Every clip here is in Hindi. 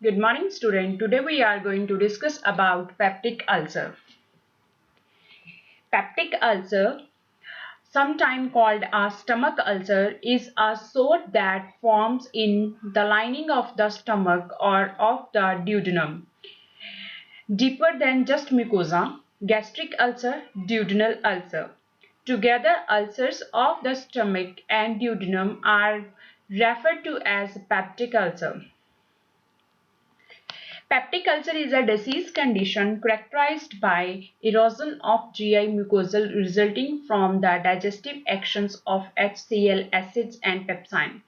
Good morning, student. Today we are going to discuss about peptic ulcer. Peptic ulcer, sometimes called a stomach ulcer, is a sore that forms in the lining of the stomach or of the duodenum, deeper than just mucosa. Gastric ulcer, duodenal ulcer. Together, ulcers of the stomach and duodenum are referred to as peptic ulcer. Peptic ulcer is a disease condition characterized by erosion of GI mucosa resulting from the digestive actions of HCl acids and pepsin.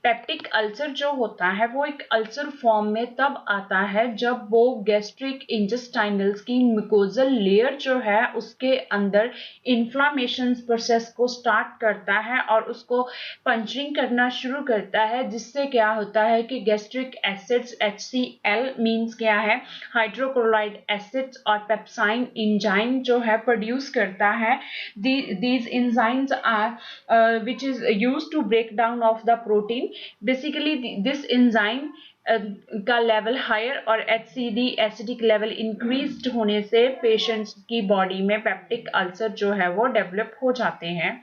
Peptic ulcer जो होता है वो एक अल्सर फॉर्म में तब आता है जब वो गैस्ट्रिक इंटेस्टाइनल्स की म्यूकोजल लेयर जो है उसके अंदर इन्फ्लामेशन प्रोसेस को स्टार्ट करता है और उसको पंचरिंग करना शुरू करता है, जिससे क्या होता है कि गैस्ट्रिक एसिड्स HCl मींस क्या है, हाइड्रोक्लोराइड एसिड्स और पेप्साइन एंजाइम जो है प्रोड्यूस करता है. These enzymes are which is used to break down of the protein. Basically this enzyme का लेवल हायर और HCD एसिडिक लेवल इंक्रीज्ड होने से पेशेंट्स की बॉडी में पेप्टिक अल्सर जो है वो डेवलप हो जाते हैं.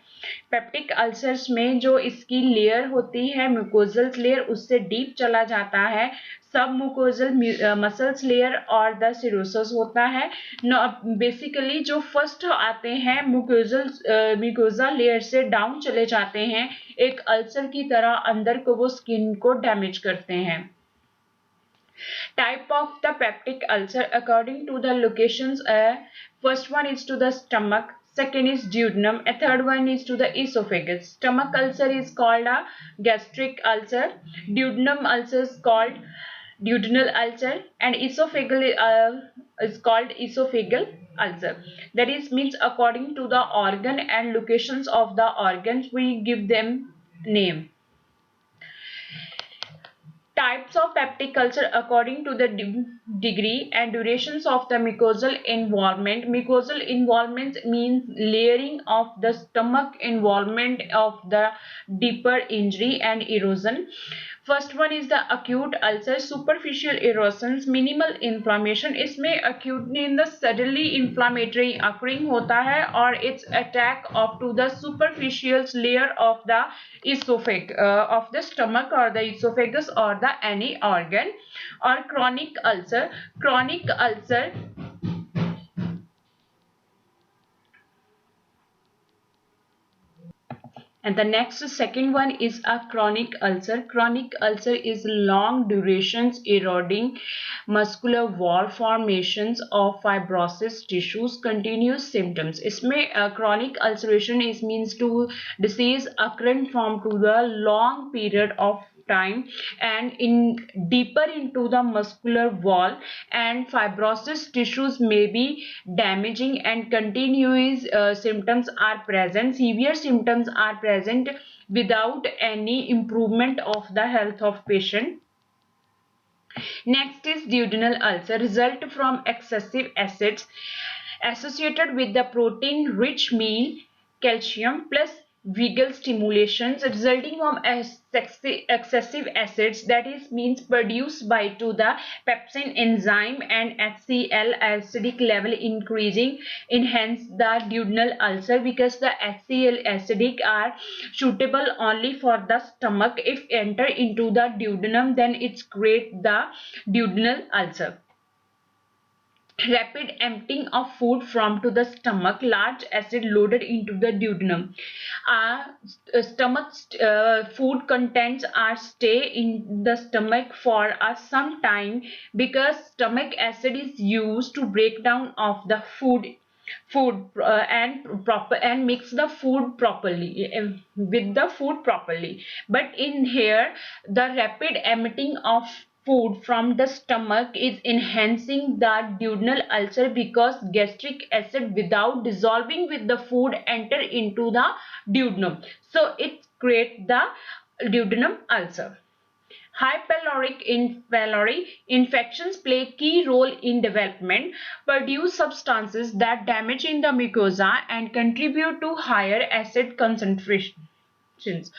पेप्टिक अल्सर्स में जो इसकी लेयर होती है म्यूकोजल लेयर उससे डीप चला जाता है. सब म्यूकोजल मसल्स लेयर और द सिरोसिस होता है. बेसिकली जो फर्स्ट आते हैं म्यूकोजा लेयर से डाउन चले जाते हैं, एक अल्सर की तरह अंदर को वो स्किन को डैमेज करते हैं. Type of the peptic ulcer according to the locations. First one is to the stomach, second is duodenum, a third one is to the esophagus. Stomach ulcer is called a gastric ulcer, duodenum ulcer is called duodenal ulcer, and esophageal is called esophageal ulcer. That is means according to the organ and locations of the organs we give them name. Types of peptic ulcer according to the degree and durations of the mucosal involvement. Mucosal involvement means layering of the stomach, involvement of the deeper injury and erosion. First one is the acute ulcer, superficial erosions, minimal inflammation. इसमें acute in the suddenly inflammatory occurring होता है और its attack of to the superficial layer of the esophagus of the stomach or the esophagus or the any organ. Or chronic ulcer and the next second one is a chronic ulcer. Chronic ulcer is long durations eroding muscular wall formations of fibrosis tissues, continuous symptoms. इसमें chronic ulceration is means to disease occurring from to the long period of time and in deeper into the muscular wall, and fibrosis tissues may be damaging and continuous symptoms are present. Severe symptoms are present without any improvement of the health of patient. Next is duodenal ulcer, result from excessive acids associated with the protein rich meal, calcium plus vagal stimulations resulting from excessive acids, that is means produced by to the pepsin enzyme and HCl acidic level increasing enhance the duodenal ulcer, because the HCl acidic are suitable only for the stomach. If enter into the duodenum then it's create the duodenal ulcer. Rapid emptying of food from to the stomach, large acid loaded into the duodenum. Stomach food contents are stay in the stomach for some time because stomach acid is used to break down of the food and mix the food properly with the food properly. But in here the rapid emitting of food from the stomach is enhancing the duodenal ulcer because gastric acid without dissolving with the food enter into the duodenum, so it creates the duodenum ulcer. High pylori infections play key role in development, produce substances that damage in the mucosa and contribute to higher acid concentrations.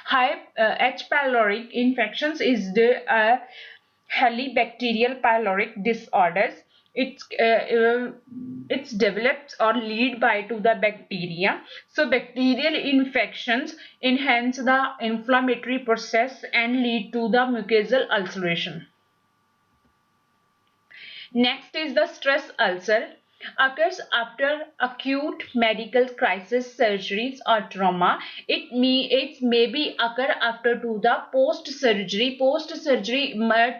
High H. pylori infections is the Helicobacterial pyloric disorders. It's developed or lead by to the bacteria. So bacterial infections enhance the inflammatory process and lead to the mucosal ulceration. Next is the stress ulcer, occurs after acute medical crisis, surgeries or trauma. It may be occur after to the post surgery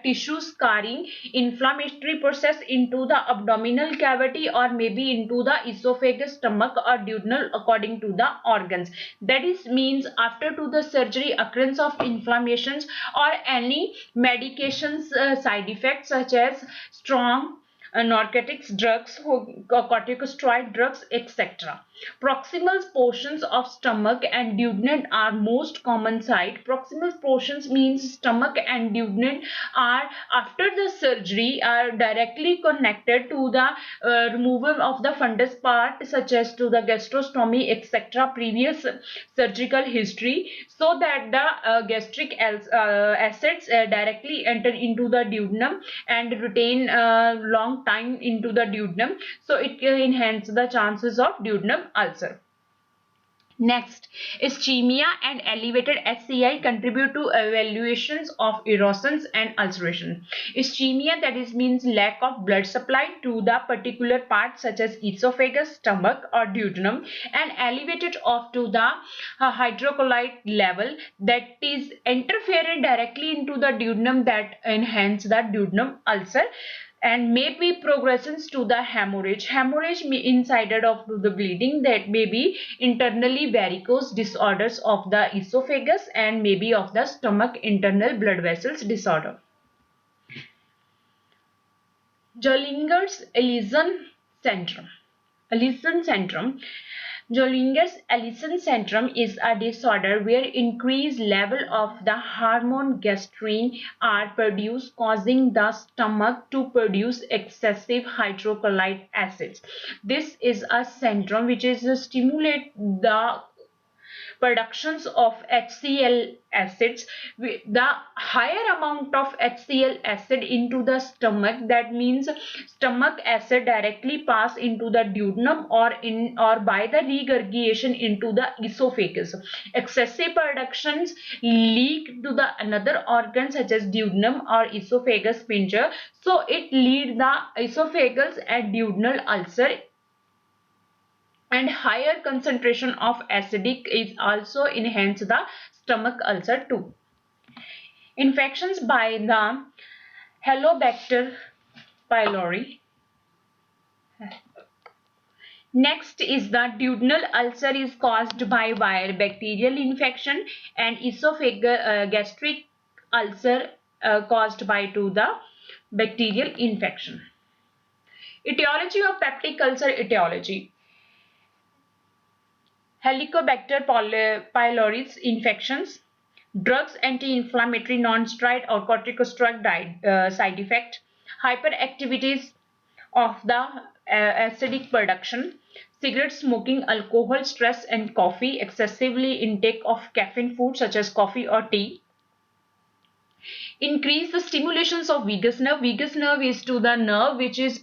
tissue scarring, inflammatory process into the abdominal cavity or maybe into the esophagus, stomach or duodenal according to the organs. That is means after to the surgery occurrence of inflammations or any medications side effects such as strong narcotics drugs, corticosteroid drugs, etc. Proximal portions of stomach and duodenum are most common site. Proximal portions means stomach and duodenum are after the surgery are directly connected to the removal of the fundus part such as to the gastrostomy, etc. previous surgical history, so that the gastric acids directly enter into the duodenum and retain long time into the duodenum, so it can enhance the chances of duodenum ulcer. Next, ischemia and elevated HCI contribute to evaluations of erosions and ulceration. Ischemia, that is means lack of blood supply to the particular part such as esophagus, stomach or duodenum, and elevated of to the hydrocolloid level, that is interfering directly into the duodenum, that enhance the duodenum ulcer and may be progressions to the hemorrhage inside of the bleeding, that may be internally varicose disorders of the esophagus and maybe of the stomach internal blood vessels disorder. Jolinger's-Ellison syndrome. Ellison syndrome. Jolinger's-Ellison syndrome is a disorder where increased level of the hormone gastrin are produced, causing the stomach to produce excessive hydrochloric acids. This is a syndrome which is stimulate the productions of HCl acids. The higher amount of HCl acid into the stomach, that means stomach acid directly pass into the duodenum or by the regurgitation into the esophagus. Excessive productions leak to the another organ such as duodenum or esophagus sphincter, so it lead the esophagus and duodenal ulcer, and higher concentration of acidic is also enhance the stomach ulcer too. Infections by the Helicobacter pylori. Next is the duodenal ulcer is caused by viral bacterial infection, and esophageal gastric ulcer caused by to the bacterial infection. Etiology of peptic ulcer. Etiology: Helicobacter pylori infections, drugs, anti-inflammatory, non-steroid or corticosteroid side effect, hyperactivities of the acidic production, cigarette smoking, alcohol, stress and coffee, excessively intake of caffeine food such as coffee or tea. Increase the stimulations of vagus nerve. Vagus nerve is to the nerve which is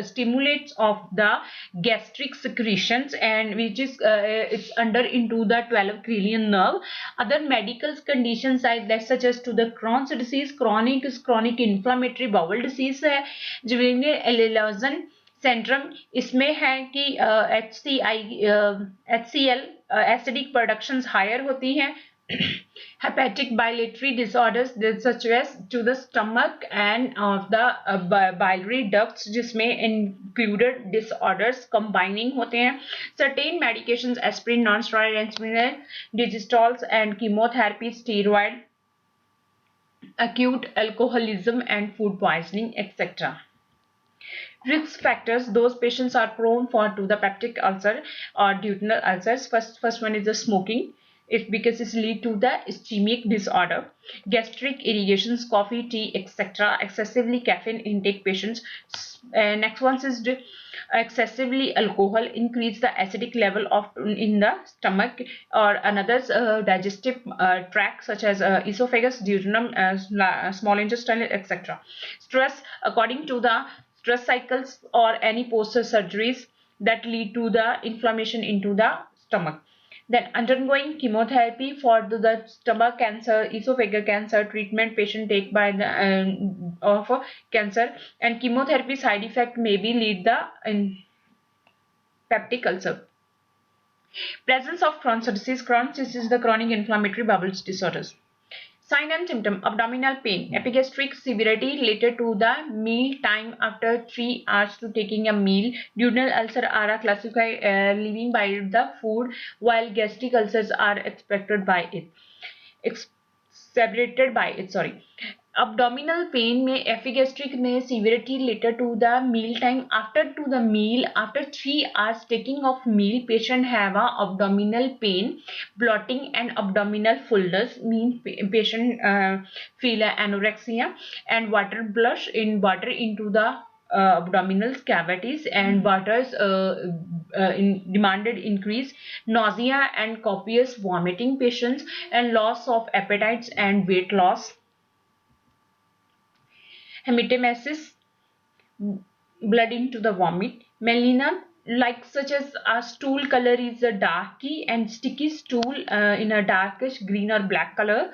stimulates of the gastric secretions, and which is it's under into the 12 cranial nerve. Other medical conditions such as to the Crohn's disease, chronic inflammatory bowel disease है. Jolinger's-Ellison syndrome, इसमें है कि HCl एसिडिक प्रोडक्शंस हायर होती हैं. Hepatic biliary disorders such as to the stomach and of the biliary ducts, जिसमें included disorders combining होते हैं. Certain medications, aspirin, non-steroid aspirin, digistols and chemotherapy, steroid, acute alcoholism and food poisoning, etc. Risk factors: those patients are prone for to the peptic ulcer or duodenal ulcers. First one is the smoking. because it's lead to the ischemic disorder. Gastric irrigations, coffee, tea, etc. Excessively caffeine intake patients. Next one is excessively alcohol increase the acidic level of in the stomach or another digestive tract such as esophagus, duodenum, small intestine, etc. Stress, according to the stress cycles or any post surgeries that lead to the inflammation into the stomach. Then undergoing chemotherapy for the stomach cancer, esophageal cancer treatment patient take by the of cancer, and chemotherapy side effect may be lead the peptic ulcer. Presence of Crohn's disease. Crohn's disease is the chronic inflammatory bowel disorders. Sign and symptom: abdominal pain, epigastric severity related to the meal time after 3 hours to taking a meal. Duodenal ulcer are classified living by the food, while gastric ulcers are expected by it. Separated by it, sorry. Abdominal pain में epigastric में severity related to the meal time after to the meal after 3 hours taking of meal patient have a abdominal pain, bloating and abdominal fullness mean patient feel anorexia and water blush in water into the abdominal cavities and waters demanded increase, nausea and copious vomiting patients and loss of appetites and weight loss. Hematemesis, blood into the vomit. Melena, like such as a stool color is a darky and sticky stool in a darkish green or black color.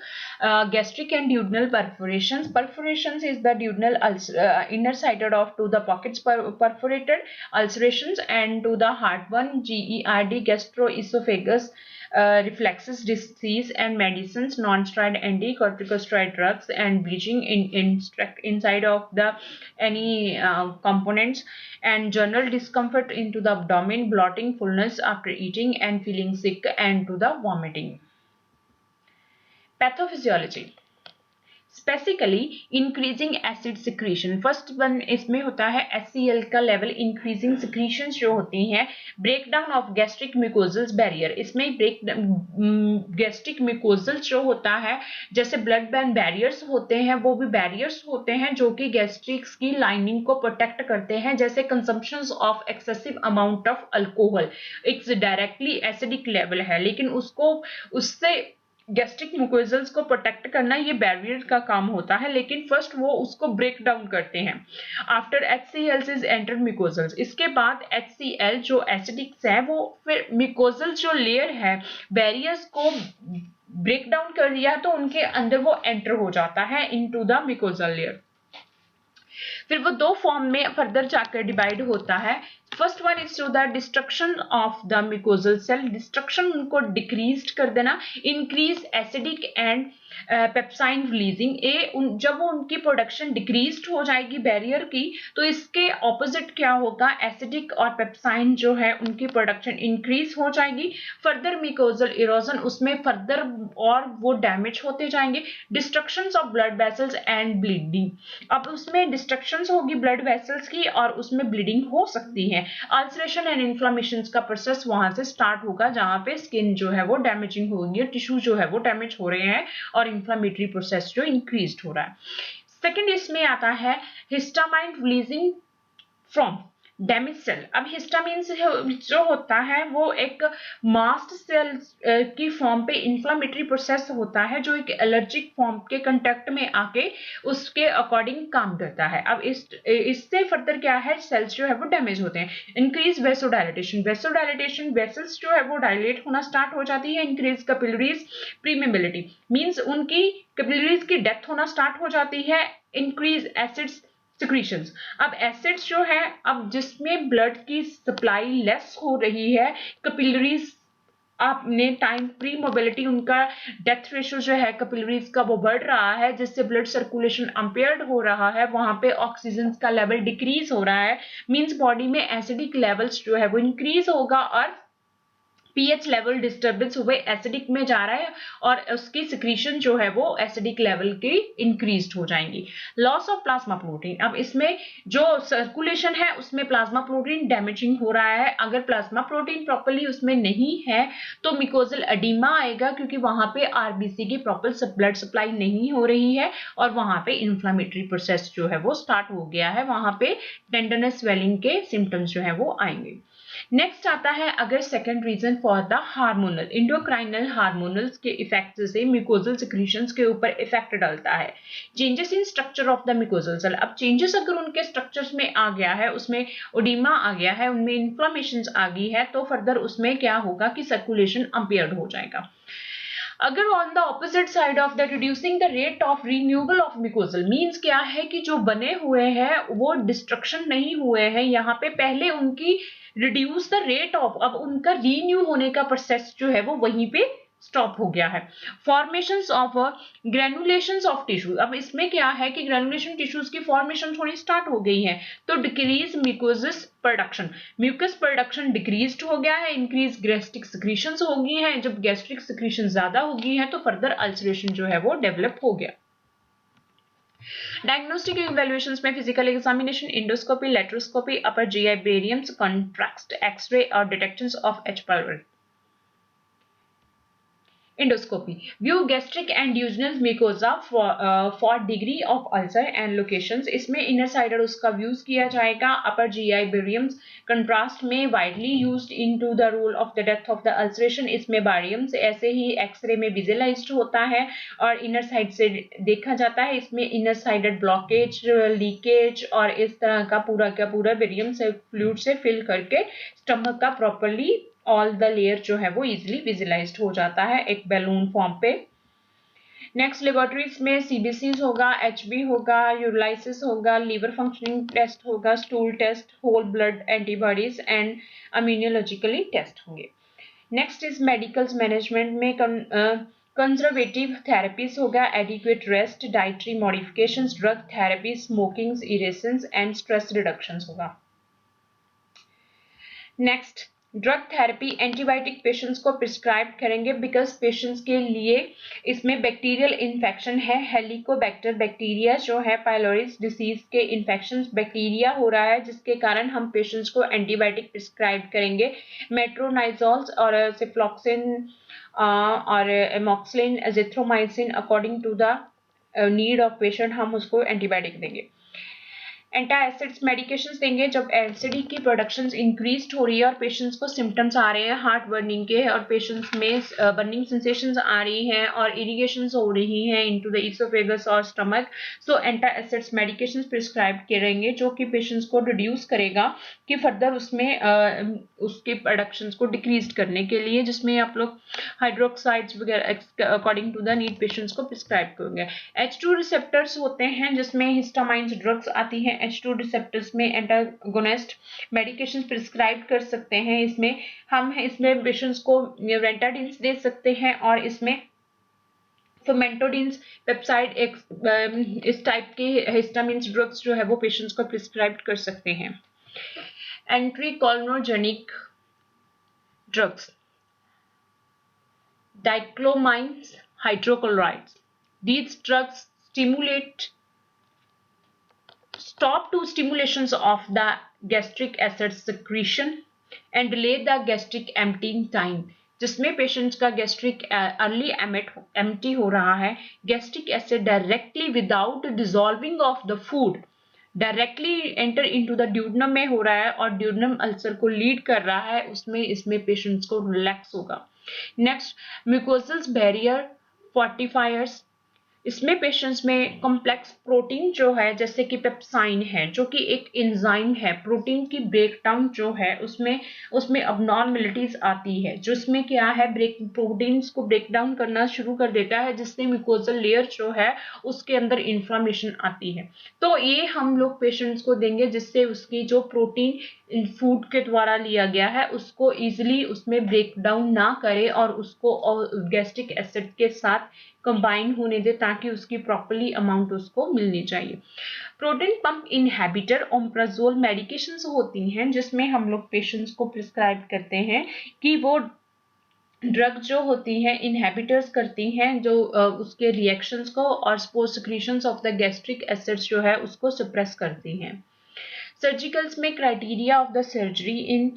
Gastric and duodenal perforations. Perforations is the duodenal inner sided of to the pockets perforated ulcerations, and to the heartburn, GERD, gastroesophagus reflexes disease and medicines, non-steroid anti-corticosteroid drugs and bleaching inside of the any components, and general discomfort into the abdomen, bloating, fullness after eating and feeling sick, and to the vomiting. Pathophysiology. Specifically increasing acid secretion, first one इसमें होता है HCl का लेवल इंक्रीजिंग सिक्रीशन जो होती हैं, ब्रेकडाउन ऑफ गैस्ट्रिक म्यूकोजल्स बैरियर, इसमें गैस्ट्रिक म्यूकोजल्स जो होता है जैसे ब्लड बैन बैरियर्स होते हैं वो भी बैरियर्स होते हैं जो कि गैस्ट्रिक्स की लाइनिंग को प्रोटेक्ट करते हैं, जैसे consumption of excessive amount of alcohol, it's directly acidic level है लेकिन उसको उससे गैस्ट्रिक म्यूकोजल्स को प्रोटेक्ट करना ये बैरियर का काम होता है, लेकिन फर्स्ट वो उसको ब्रेक डाउन करते हैं आफ्टर HCl इज एंटर म्यूकोजल्स। इसके बाद HCl जो एसिडिक्स है वो फिर म्यूकोजल जो लेयर है बैरियर्स को ब्रेक डाउन कर दिया तो उनके अंदर वो एंटर हो जाता है इनटू द म्यूकोजल लेयर। फिर वो दो फॉर्म में फर्दर जाकर डिवाइड होता है। First one is to the destruction of the mucosal cell, destruction उनको डिक्रीज कर देना, increase acidic and pepsin releasing, जब वो उनकी प्रोडक्शन डिक्रीज हो जाएगी बैरियर की तो इसके ऑपोजिट क्या होगा, एसिडिक और पेप्साइन जो है उनकी प्रोडक्शन इंक्रीज हो जाएगी, फर्दर म्यूकोजल इरोजन उसमें फर्दर और वो डैमेज होते जाएंगे। Destruction of blood vessels and bleeding, अब उसमें डिस्ट्रक्शन होगी ब्लड वेसल्स की और उसमें ब्लीडिंग हो सकती है। अल्सरेशन एंड इन्फ्लेमेशन का प्रोसेस वहां से स्टार्ट होगा जहां पे स्किन जो है वो डैमेजिंग होगी, टिश्यू जो है वो डैमेज हो रहे हैं और इन्फ्लेमेटरी प्रोसेस जो इंक्रीज हो रहा है। सेकेंड इसमें आता है histamine releasing from damage cell. अब हिस्टामिन जो होता है वो एक मास्ट सेल की फॉर्म पे इन्फ्लामेटरी प्रोसेस होता है जो एक एलर्जिक फॉर्म के कांटेक्ट में आके उसके अकॉर्डिंग काम करता है। अब इससे फर्दर क्या है, सेल्स जो है वो डैमेज होते हैं। इंक्रीज वेसोडाइलेटेशन, वेसोडाइलेटेशन वेसल्स जो है वो डायलेट होना स्टार्ट हो जाती है। इंक्रीज कैपिलरीज प्रीमेबिलिटी मींस उनकी कैपिलरीज की डेथ होना स्टार्ट हो जाती है। इंक्रीज एसिड्स सिक्रीशंस, अब एसिड्स जो है अब जिसमें ब्लड की सप्लाई लेस हो रही है, कैपिलरीज आपने टाइम प्री मोबिलिटी उनका डेथ रेशियो जो है कैपिलरीज का वो बढ़ रहा है जिससे ब्लड सर्कुलेशन अम्पेयर्ड हो रहा है, वहां पे ऑक्सीजन का लेवल डिक्रीज हो रहा है, मींस बॉडी में एसिडिक लेवल्स जो है वो इंक्रीज होगा और पीएच लेवल डिस्टर्बेंस हुए एसिडिक में जा रहा है और उसकी सिक्रीशन जो है वो एसिडिक लेवल की इंक्रीज हो जाएंगी। लॉस ऑफ प्लाज्मा प्रोटीन, अब इसमें जो सर्कुलेशन है उसमें प्लाज्मा प्रोटीन डैमेजिंग हो रहा है। अगर प्लाज्मा प्रोटीन प्रॉपर्ली उसमें नहीं है तो मिकोजल एडिमा आएगा, क्योंकि वहां पे आरबीसी की प्रॉपर ब्लड सप्लाई नहीं हो रही है और वहां पे इन्फ्लामेटरी प्रोसेस जो है वो स्टार्ट हो गया है, वहां पे टेंडरनेस स्वेलिंग के सिम्टम्स जो है वो आएंगे। नेक्स्ट आता है अगर second reason for the hormonal endocrinal hormonals के इफेक्ट से म्यूकोजल सिक्रीशंस के ऊपर इफेक्ट डालता है। Changes in structure of the mucosal cell, अब चेंजेस अगर उनके स्ट्रक्चर्स में आ गया है, उसमें ओडिमा आ गया है, उनमें इन्फ्लामेशन आ गई है, तो फर्दर उसमें क्या होगा कि सर्कुलेशन अम्पेयर्ड हो जाएगा। अगर on the opposite side of the reducing the rate of renewal of mucosal means क्या है कि जो बने हुए हैं वो डिस्ट्रक्शन नहीं हुए हैं, यहाँ पे पहले उनकी रिड्यूस द रेट ऑफ, अब उनका रीन्यू होने का प्रोसेस जो है वो वहीं पे स्टॉप हो गया है। Formations of granulations of tissue, अब इसमें क्या है कि ग्रेनुलेशन टिश्यूज की फॉर्मेशन थोड़ी स्टार्ट हो गई है, तो decrease mucosis production, mucus production decrease हो गया है, इंक्रीज गैस्ट्रिक सिक्रीशंस हो गई हैं। जब गैस्ट्रिक सिक्रीशन ज्यादा हो गई है तो फर्दर अल्सरेशन जो है वो डेवलप हो गया। डायग्नोस्टिक इवैल्यूएशंस में physical examination, endoscopy, laparoscopy, upper GI bariums, contract X-ray और detections of H pylori. Endoscopy. View gastric and duodenal mucosa for degree of ulcer and locations. इसमें inner sided उसका views किया जाएगा. Upper GI bariums contrast में widely used into the role of the depth of the ulceration. इसमें bariums ऐसे ही X-ray में visualized होता है और inner side से देखा जाता है. इसमें inner sided blockage, leakage और इस तरह का पूरा barium से fluid से fill करके stomach का properly ऑल द लेयर जो है वो इजिली विजुलाइज्ड हो जाता है एक बैलून फॉर्म पे। नेक्स्ट लेबोरेटरीज में सीबीसीज होगा, एचबी होगा, यूरोलाइसिस होगा, लीवर फंक्शनिंग टेस्ट होगा, stool test, whole blood antibodies and immunologically test होंगे। नेक्स्ट इज मेडिकल्स मैनेजमेंट में कंजर्वेटिव थेरेपीज होगा, adequate rest, dietary modifications, drug therapy, smoking cessation and stress reductions होगा। Next drug therapy, antibiotic patients को प्रिस्क्राइब करेंगे बिकॉज पेशेंट्स के लिए इसमें बैक्टीरियल इन्फेक्शन है। हेलिकोबैक्टर बैक्टीरिया जो है पाइलोरिस डिसीज के इन्फेक्शन बैक्टीरिया हो रहा है, जिसके कारण हम पेशेंट्स को एंटीबायोटिक प्रिस्क्राइब करेंगे। मेट्रोनाइजोल्स और सिफ्लॉक्सिन और amoxicillin, azithromycin according to the need of patient हम उसको एंटीबायोटिक देंगे। एंटासिड्स मेडिकेशंस देंगे जब एसिडी की प्रोडक्शन इंक्रीज हो रही है और पेशेंट्स को सिम्टम्स आ रहे हैं हार्ट बर्निंग के और पेशेंट्स में बर्निंग सेंसेशंस आ रही हैं और इरिगेशंस हो रही हैं इनटू द इसोफेगस और स्टमक। सो एंटासिड्स मेडिकेशंस प्रिस्क्राइब करेंगे जो कि पेशेंट्स को रिड्यूस करेगा कि फर्दर उसमें उसके प्रोडक्शन को डिक्रीज करने के लिए, जिसमें आप लोग हाइड्रोक्साइड्स वगैरह according to the need patients को प्रिस्क्राइब करेंगे। H2 रिसेप्टर्स होते हैं जिसमें हिस्टामाइंस ड्रग्स आती हैं। H2 रिसेप्टर्स में एंटागोनिस्ट मेडिकेशन प्रिस्क्राइब कर सकते हैं। इसमें पेशेंट्स को रेंटाडिन्स दे सकते हैं और इसमें फर्मेंटोडिन्स पेप्साइड इस टाइप के हिस्टामिन्स ड्रग्स जो है वो पेशेंट्स को प्रिस्क्राइब कर सकते हैं। एंट्रीकोलिनर्जिक drugs, diclomines, hydrochlorides. These drugs stop to stimulations of the gastric acid secretion and delay the gastric emptying time. जिसमें पेशेंट्स का गैस्ट्रिक अर्ली एम्प्टी हो रहा है, gastric acid directly without dissolving of the food directly enter into the duodenum में हो रहा है और ड्यूडनम अल्सर को लीड कर रहा है, उसमें इसमें पेशेंट्स को रिलैक्स होगा। नेक्स्ट म्यूकोसल बैरियर फोर्टिफायर्स, इसमें पेशेंट्स में कॉम्प्लेक्स प्रोटीन जो है जैसे कि पेप्साइन है जो कि एक एंजाइम है, प्रोटीन की ब्रेकडाउन जो है उसमें अबनॉर्मलिटीज आती है, जिसमें क्या है प्रोटीन्स को ब्रेक डाउन करना शुरू कर देता है जिससे म्यूकोजल लेयर जो है उसके अंदर इन्फ्लामेशन आती है। तो ये हम लोग पेशेंट्स को देंगे जिससे उसकी जो प्रोटीन फूड के द्वारा लिया गया है उसको इजिली उसमें ब्रेक डाउन ना करे और उसको गैस्ट्रिक एसिड के साथ कंबाइन होने दे ताकि उसकी प्रॉपर्ली अमाउंट उसको मिलनी चाहिए। Protein pump inhibitor omeprazole medications होती हैं जिसमें हम लोग पेशेंट्स को प्रिस्क्राइब करते हैं कि वो ड्रग जो होती हैं इनहिबिटर्स करती हैं जो उसके रिएक्शंस को और स्पोर secretions of the gastric acids जो है उसको सप्रेस करती हैं। सर्जिकल्स में criteria of the surgery in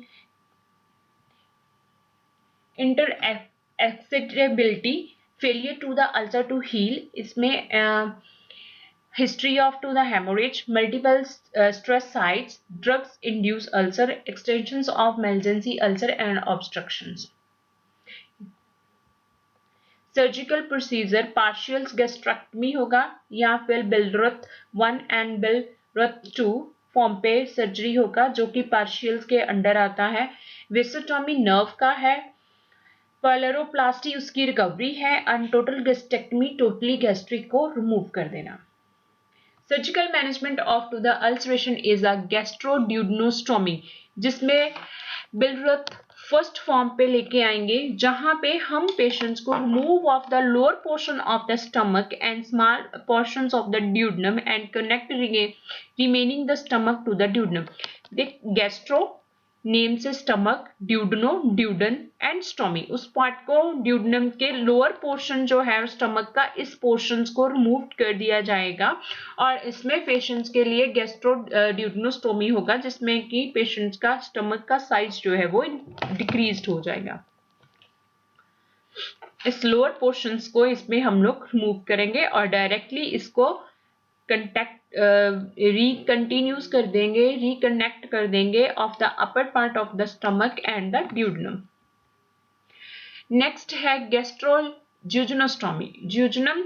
inter acceptability, failure to the ulcer to heal, इसमें history of to the hemorrhage, multiple stress sites, drugs induce ulcer, extensions of malignancy ulcer and obstructions. Surgical procedure partial gastrectomy होगा या फिर बिलरुथ 1 एंड बिलरुथ 2 फॉर्म पे सर्जरी होगा जो कि पार्शियल के अंडर आता है। वेसोटॉमी नर्व का है। पैलेरोप्लास्टी उसकी रिकवरी है and total gastrectomy totally gastric को रिमूव कर देना। Surgical management of to the ulceration is a gastroduodenostomy, जिसमें बिलरुथ फर्स्ट फॉर्म पे लेके आएंगे जहां पे हम पेशेंट्स को remove of the lower portion of the stomach and small portions of the duodenum and connect remaining the stomach to the duodenum. Gastro name से stomach, duodeno duoden and stomy, उस पार्ट को ड्यूडनम के लोअर पोर्शन जो है स्टमक का इस पोर्शन को रिमूव कर दिया जाएगा और इसमें पेशेंट्स के लिए गैस्ट्रो ड्यूडनोस्टोमी होगा जिसमें कि पेशेंट्स का स्टमक का साइज जो है वो डिक्रीज हो जाएगा। इस लोअर पोर्शंस को इसमें हम लोग रिमूव करेंगे और डायरेक्टली इसको कंटेक्ट रिकंटिन्यूस कर देंगे, रिकनेक्ट कर देंगे of the upper part of the stomach and the duodenum. Next है गैस्ट्रोज्यूजनोस्टोमी। ज्यूजनम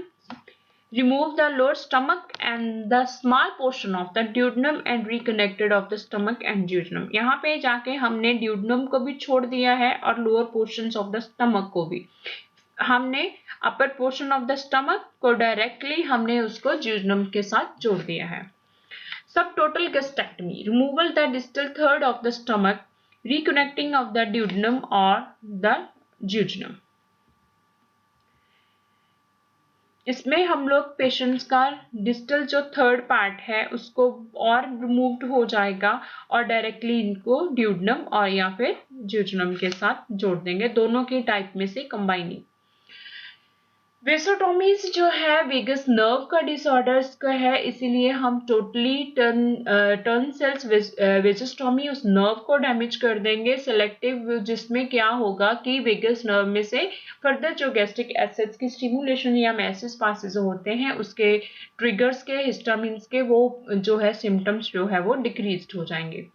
remove the lower stomach and the small portion of the duodenum and reconnected of the stomach and duodenum। यहाँ पे जाके हमने duodenum को भी छोड़ दिया है और lower portions of the stomach को भी। हमने upper portion of the stomach को डायरेक्टली हमने उसको ज्यूजनम के साथ जोड़ दिया है। सब total gastrectomy, removal the distal third of the stomach, reconnecting of the duodenum और द ज्यूजनम। इसमें हम लोग पेशेंट्स का डिस्टल जो थर्ड पार्ट है उसको और रिमूव्ड हो जाएगा और डायरेक्टली इनको ड्यूडनम और या फिर ज्यूजनम के साथ जोड़ देंगे, दोनों की टाइप में से कंबाइनिंग। वेसोटोमीज जो है वेगस नर्व का डिसऑर्डर्स का है, इसीलिए हम टोटली टर्न सेल्स वेजोस्टोमी उस नर्व को डैमेज कर देंगे सेलेक्टिव, जिसमें क्या होगा कि वेगस नर्व में से फर्दर जो गैस्ट्रिक एसिड्स की स्टिमुलेशन या मैसेज पासेज होते हैं उसके ट्रिगर्स के हिस्टामिन्स के वो जो है सिम्टम्स जो है वो डिक्रीज हो जाएंगे।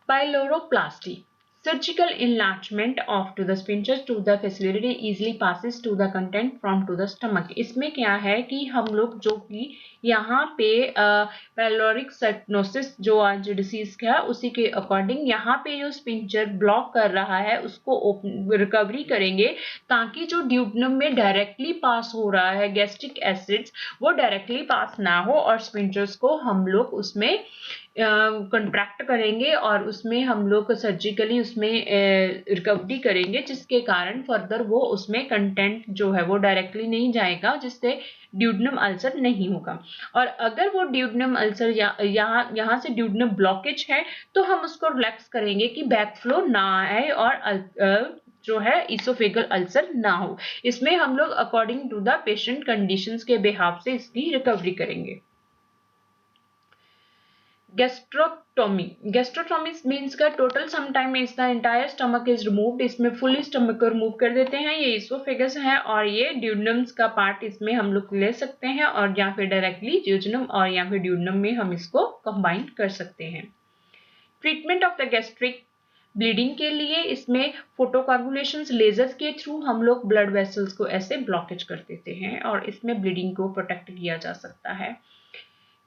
पाइलोरोप्लास्टी, surgical enlargement of to the sphincter to the facility easily passes to the content from to the stomach। इसमें क्या है कि हम लोग जो कि यहाँ पे पाइलोरिक स्टेनोसिस जो आज डिसीज है उसी के अकॉर्डिंग यहाँ पे जो स्पिंचर ब्लॉक कर रहा है उसको रिकवरी करेंगे ताकि जो ड्यूडनम में डायरेक्टली पास हो रहा है गैस्ट्रिक एसिड्स वो डायरेक्टली पास ना हो और स्पिंचर्स को हम लोग उसमें कंट्रैक्ट करेंगे और उसमें हम लोग सर्जिकली उसमें रिकवरी करेंगे जिसके कारण फर्दर वो उसमें कंटेंट जो है वो डायरेक्टली नहीं जाएगा जिससे ड्यूडनम अल्सर नहीं होगा। और अगर वो ड्यूडनम अल्सर यहाँ से ड्यूडनम ब्लॉकेज है तो हम उसको रिलैक्स करेंगे कि बैकफ्लो ना आए और जो है इसोफेगल अल्सर ना हो। इसमें हम लोग according to the patient conditions के बिहाफ से इसकी रिकवरी करेंगे। गैस्ट्रोटोमी मीन्स का total sometime is the entire stomach is removed, इसमें फुली स्टमक को रिमूव कर देते हैं। ये इसोफेगस है और ये ड्यूडनम्स का पार्ट इसमें हम लोग ले सकते हैं और या फिर डायरेक्टली ज्यूजनम और या फिर ड्यूडनम में हम इसको कंबाइन कर सकते हैं। Treatment of the gastric bleeding के लिए इसमें फोटोकार्गुलेशन लेजर के थ्रू हम लोग ब्लड वेसल्स को ऐसे ब्लॉकेज कर देते हैं और इसमें ब्लीडिंग को प्रोटेक्ट किया जा सकता है।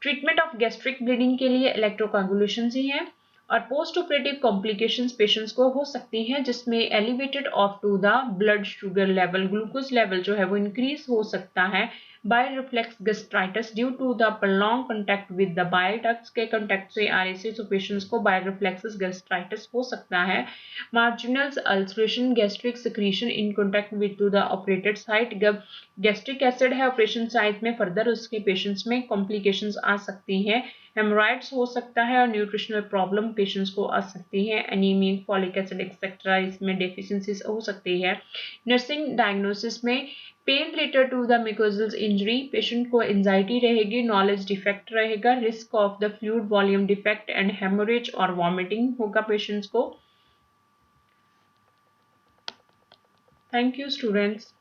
ट्रीटमेंट ऑफ गैस्ट्रिक ब्लीडिंग के लिए इलेक्ट्रोकागुलेशन ही है और पोस्ट ऑपरेटिव कॉम्प्लिकेशंस पेशेंट्स को हो सकती हैं जिसमें elevated of to the blood sugar level, glucose level जो है वो इंक्रीज हो सकता है bile reflex gastritis due to the prolonged contact with the bile ducts के contact से आने से so patients को बाइल रिफ्लेक्स गैस्ट्राइटिस हो सकता है। Marginal ulceration gastric secretion in contact with to the operated site जब गैस्ट्रिक एसिड है ऑपरेशन साइट में फर्दर उसके पेशेंट्स में कॉम्प्लिकेशंस आ सकती हैं। हेमोराइड्स हो सकता है और न्यूट्रिशनल प्रॉब्लम पेशेंट्स को आ सकती है। एनीमिया फॉलिक एसिड एक्सेट्रा इसमें डेफिशिएंसीज हो सकती है। नर्सिंग डायग्नोसिस में pain related to the mucosal injury patient को एंजाइटी रहेगी, नॉलेज डिफेक्ट रहेगा, risk of the fluid volume defect and haemorrhage और वॉमिटिंग होगा पेशेंट्स को। Thank you students.